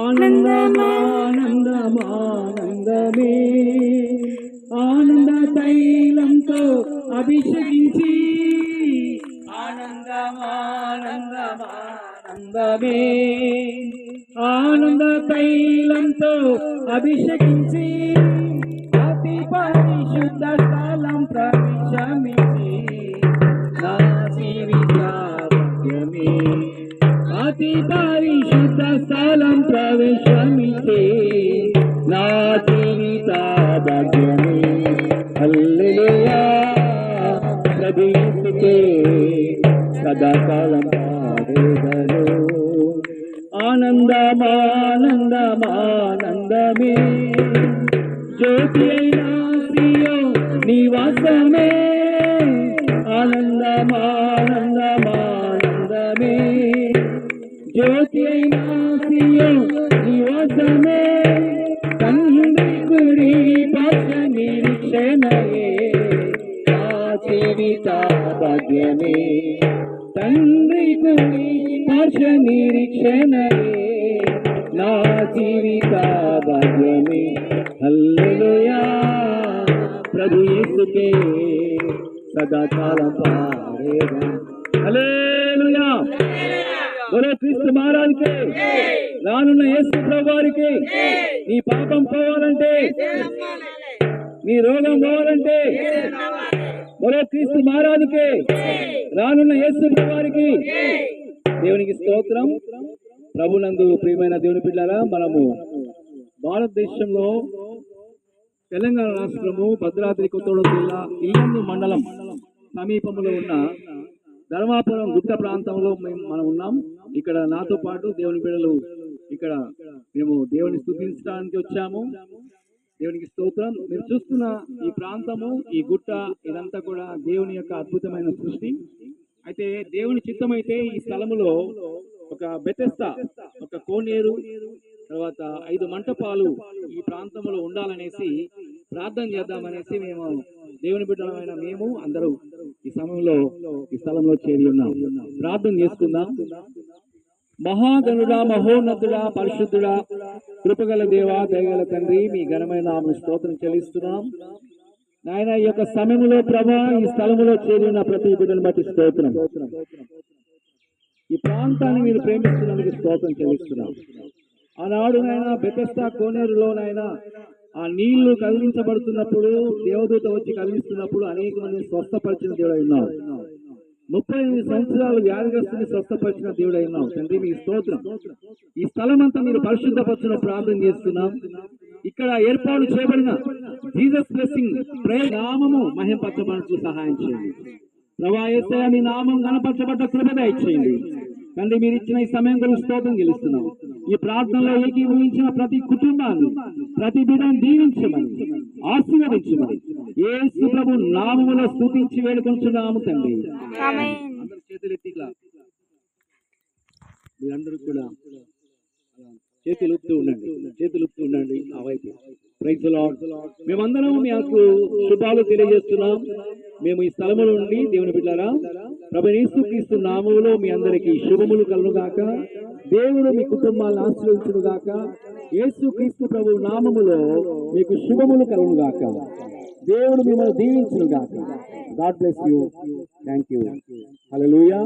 ఆనందమానందమానందమే ఆనంద తైలంతో అభిషేకించి ఆనందమానందమానందమే ఆనంద తైలంతో అభిషేకించి అతి పరిశుద్ధ స్థలం ప్రవేశమించి నా జీవిత భాగ్యమే అతి పరిశుద్ధ స్థలం ప్రవేశమించి నా జీవిత భాగ్యమే హల్లెలూయా ప్రభు యేసుకే సదాకాలం పాడేదను ఆనందమానందమానందమే జ్యోతి అయినా సియో నివాసమే ఆనందమానందమానందమే జ్యోతి అయినా సియో నివాసమే తండ్రి గుడి పాశ నిరీక్షణయే నా జీవిత భాగ్యమే తండ్రి గుడి పాశ నిరీక్షణయే నా జీవిత భాగ్యమే హల్లెలూయా ప్రభు యేసుకే సదాకాలం పాడేదా హల్లెలూయా బోలో క్రీస్తు మహారాజుకే రానున్న యేసు ప్రభు వారికి నీ పాపం పోవాలంటే నీ రోగం పోవాలంటే బోలో క్రీస్తు మహారాజుకే రానున్న యేసు ప్రభు వారికి దేవునికి స్తోత్రం. ప్రభునందు ప్రియమైన దేవుని బిడ్డలారా, మనము భారతదేశంలో తెలంగాణ రాష్ట్రము భద్రాద్రి కొత్తగూడెం జిల్లా ఇల్లందు మండలం సమీపంలో ఉన్న ధర్మాపురం గుట్ట ప్రాంతంలో మనం ఉన్నాం. ఇక్కడ నాతో పాటు దేవుని బిడ్డలు ఇక్కడ మేము దేవుని స్తుతించడానికి వచ్చాము. దేవునికి స్తోత్రం. మీరు చూస్తున్న ఈ ప్రాంతము, ఈ గుట్ట, ఇదంతా కూడా దేవుని యొక్క అద్భుతమైన సృష్టి. అయితే దేవుని చిత్తమైతే ఈ స్థలములో ఒక బెతెస్తా, ఒక కోనేరు, తర్వాత 5 మంటపాలు ఈ ప్రాంతంలో ఉండాలనేసి ప్రార్థన చేద్దామనేసి మేము దేవుని బిడ్డలమైన మేము అందరూ ఈ సమయంలో ఈ స్థలంలో చేరి ఉన్నాం. ప్రార్థన చేసుకుందాం. మహాగణుడా, మహోన్నతుడా, పరిశుద్ధుడా, కృపగల దేవా, దయగల తండ్రి, మీ ఘనమైన నామమున స్తోత్రం చెల్లిస్తున్నాం. నాయన, ఈ యొక్క సమయంలో ప్రభా ఈ స్థలంలో చేరిన ప్రతి బిడ్డను బట్టి స్తోత్రం. ఈ ప్రాంతాన్ని మీరు ప్రేమిస్తున్నందుకు స్తోత్రం చెల్లిస్తున్నాం. ఆనాడు నాయన బెతెస్దా కోనేరులో నాయన ఆ నీళ్లు కదిలించబడుతున్నప్పుడు, దేవదూత వచ్చి కదిలిస్తున్నప్పుడు అనేక మందిని స్వస్థపరిచిన దేవుడై ఉన్నావు. 38 సంవత్సరాలు వ్యాధిగ్రస్తుని స్వస్థపరిచిన దేవుడై ఉన్నావు తండ్రి, మీ స్తోత్రం. ఈ స్థలం అంతా మీరు పరిశుద్ధపరచున ప్రార్థన చేస్తున్నాం. ఇక్కడ ఏర్పాటు చేయబడిన జీసస్ బ్లెస్సింగ్ ప్రేయర్ నామము మహింపరచబడుచు సహాయం చేయండి. ప్రభువా యేసయ్య, మీ నామం కనపరచబడ్డ కృప దయచేయండి తండ్రి. మీరు ఇచ్చిన ఈ సమయం గురించి స్తోత్రం చెల్లిస్తున్నాం. ఈ ప్రార్థనలో ఏకీభవించిన ప్రతి కుటుంబాన్ని, ప్రతి బిడ్డను దీవించమని, ఆశీర్వదించమని యేసు ప్రభు నామములో స్తుతించి వేడుకొంచున్నాము తండ్రి. అందరూ చేతులెత్తిలా మీరందరూ కూడా చేతులు ఊపుతూ ఉండండి ఆ వైపు. Praise the Lord. మేమందరం మీకు శుభాలు తెలియజేస్తున్నాం. మేము ఈ స్థలములో నుండి దేవుని బిడ్డలారా, ప్రభువైన యేసుక్రీస్తు నామములో మీ అందరికీ శుభములు కలుగును గాక. దేవుడు మీ కుటుంబాలను ఆశీర్వదించును గాక. యేసుక్రీస్తు ప్రభు నామములో మీకు శుభములు కలుగును గాక. దేవుడు మిమ్మల్ని దీవించును గాక. God bless you. Thank you. Hallelujah.